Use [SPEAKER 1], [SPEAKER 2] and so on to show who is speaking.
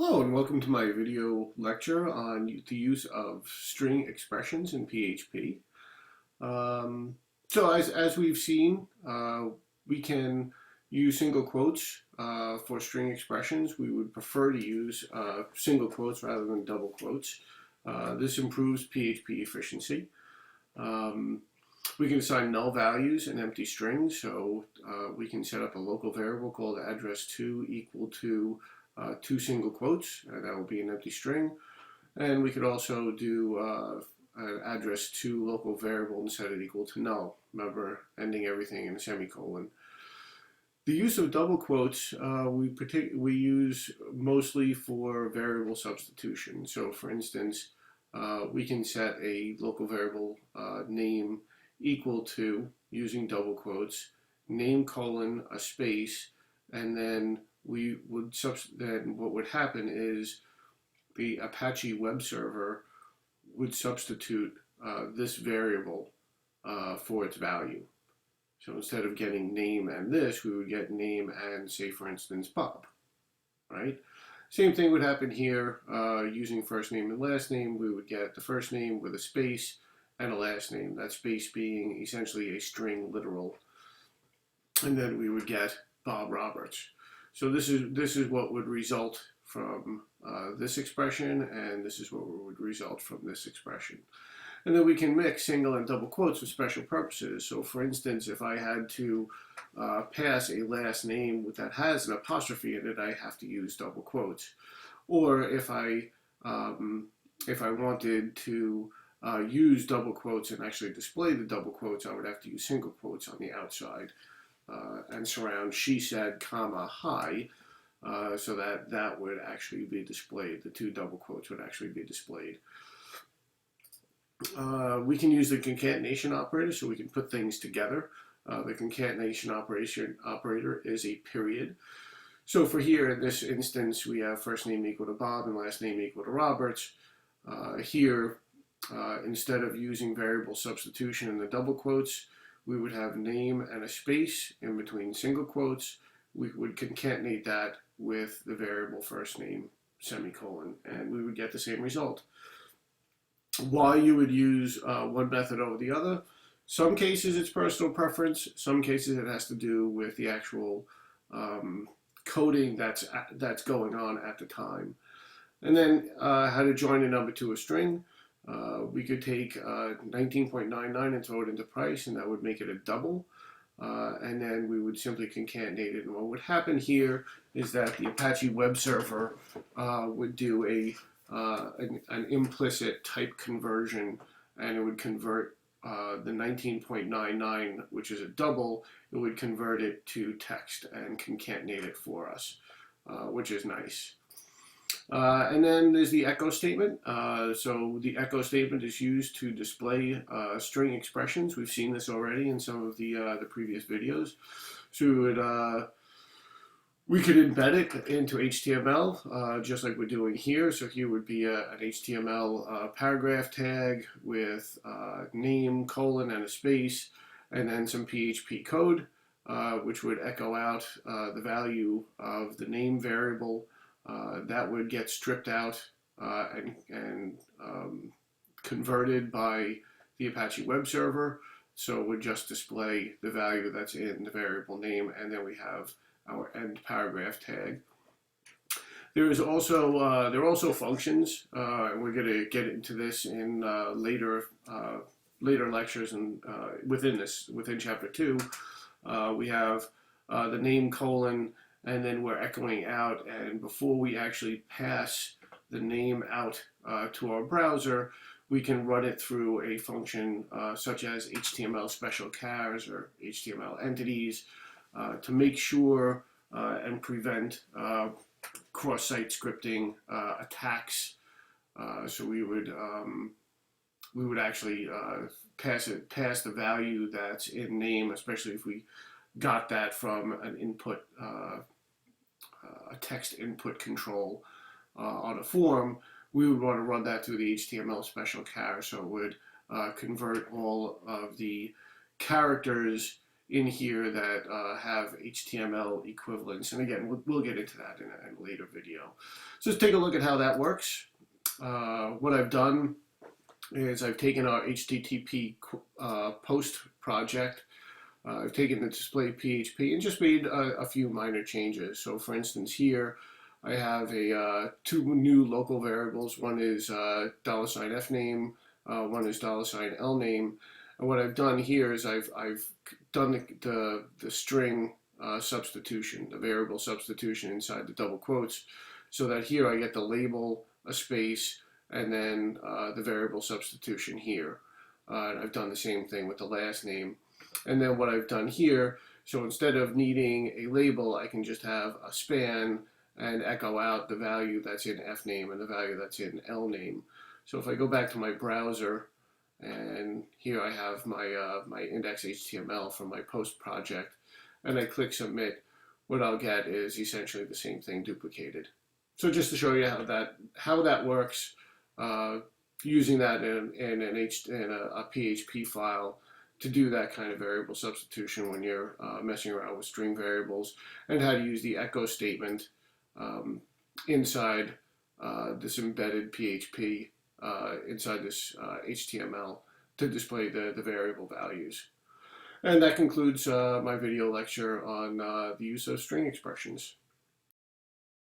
[SPEAKER 1] Hello and welcome to my video lecture on the use of string expressions in PHP. So as we've seen, we can use single quotes for string expressions. We would prefer to use single quotes rather than double quotes. This improves PHP efficiency. We can assign null values and empty strings, so we can set up a local variable called address2 equal to two single quotes, and that will be an empty string. And we could also do an address2 local variable and set it equal to null. Remember, ending everything in a semicolon. The use of double quotes we use mostly for variable substitution. So for instance, we can set a local variable name equal to, using double quotes, name colon a space, and then then what would happen is the Apache web server would substitute this variable for its value. So instead of getting name and this, we would get name and, say for instance, Bob, right? Same thing would happen here. Using first name and last name, we would get the first name with a space and a last name, that space being essentially a string literal. And then we would get Bob Roberts. So this is what would result from this expression, and this is what would result from this expression. And then we can mix single and double quotes for special purposes. So for instance, if I had to pass a last name that has an apostrophe in it, I have to use double quotes. Or if I wanted to use double quotes and actually display the double quotes, I would have to use single quotes on the outside. And surround she said, comma, hi, so that would actually be displayed. The two double quotes would actually be displayed. We can use the concatenation operator, so we can put things together. The concatenation operator is a period. So for here, in this instance, we have first name equal to Bob and last name equal to Roberts. Here, instead of using variable substitution in the double quotes, we would have name and a space in between single quotes. We would concatenate that with the variable first name, semicolon, and we would get the same result. Why you would use one method over the other? Some cases it's personal preference. Some cases it has to do with the actual coding that's going on at the time. And then how to join a number to a string. We could take 19.99 and throw it into price, and that would make it a double. And then we would simply concatenate it. And what would happen here is that the Apache web server would do an implicit type conversion, and it would convert the 19.99, which is a double, it would convert it to text and concatenate it for us, which is nice. And then there's the echo statement. So the echo statement is used to display string expressions. We've seen this already in some of the previous videos. So we could embed it into HTML, just like we're doing here. So here would be an HTML paragraph tag with name, colon, and a space, and then some PHP code, which would echo out the value of the name variable. That would get stripped out and converted by the Apache web server. So it would just display the value that's in the variable name, and then we have our end paragraph tag. There are also functions, and we're going to get into this in later lectures and within chapter 2. We have the name colon, and then we're echoing out, and before we actually pass the name out to our browser, we can run it through a function such as HTML special chars or HTML entities to make sure and prevent cross-site scripting attacks. So we would actually pass the value that's in name, especially if we got that from an input, a text input control on a form. We would want to run that through the HTML special char, so it would convert all of the characters in here that have HTML equivalents. And again, we'll get into that in a later video. So let's take a look at how that works. What I've done is I've taken our HTTP post project. I've taken the display PHP and just made a few minor changes. So for instance here, I have two new local variables. One is $fname, one is $lname. And what I've done here is I've done the string substitution, the variable substitution inside the double quotes, so that here I get the label, a space, and then the variable substitution here. And I've done the same thing with the last name. And then what I've done here, so instead of needing a label, I can just have a span and echo out the value that's in fname and the value that's in lname. So if I go back to my browser, and here I have my my index.html from my post project, and I click submit, what I'll get is essentially the same thing duplicated. So just to show you how that works, using that in a PHP file to do that kind of variable substitution when you're messing around with string variables, and how to use the echo statement inside this embedded PHP inside this HTML to display the variable values. And that concludes my video lecture on the use of string expressions.